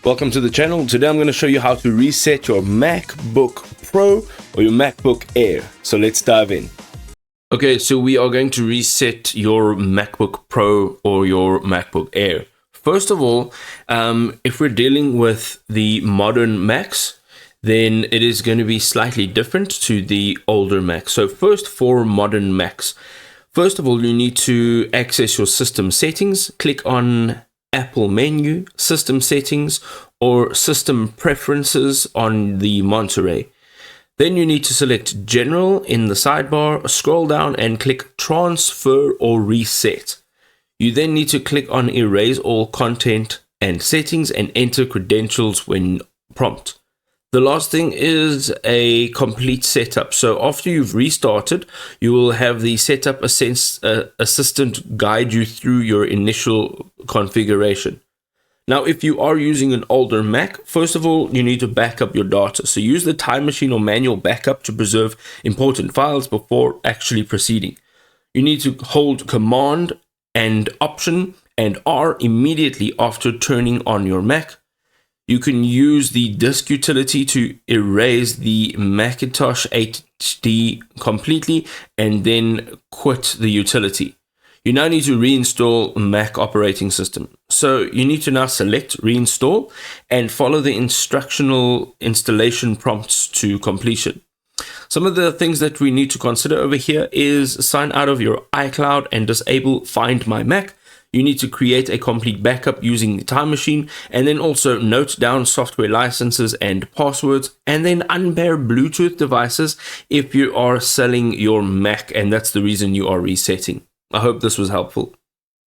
Welcome to the channel. Today I'm going to show you how to reset your MacBook Pro or your MacBook Air. So let's dive in. Okay, so we are going to reset your MacBook Pro or your MacBook Air. First of all, if we're dealing with the modern Macs, then it is going to be slightly different to the older Macs. So first, for modern Macs, first of all, you need to access your system settings. Click on Apple menu, system settings, or system preferences on the Monterey. Then you need to select general in the sidebar, scroll down and click transfer or reset. You then need to click on erase all content and settings and enter credentials when prompt. The last thing is a complete setup. So after you've restarted, you will have the setup assistant guide you through your initial configuration. Now, if you are using an older Mac, first of all, you need to back up your data. So use the time machine or manual backup to preserve important files before actually proceeding. You need to hold Command and Option and R immediately after turning on your Mac. You can use the disk utility to erase the Macintosh HD completely and then quit the utility. You now need to reinstall Mac operating system. So you need to now select reinstall and follow the instructional installation prompts to completion. Some of the things that we need to consider over here is sign out of your iCloud and disable Find My Mac. You need to create a complete backup using the time machine, and then also note down software licenses and passwords, and then unpair Bluetooth devices if you are selling your Mac and that's the reason you are resetting. I hope this was helpful.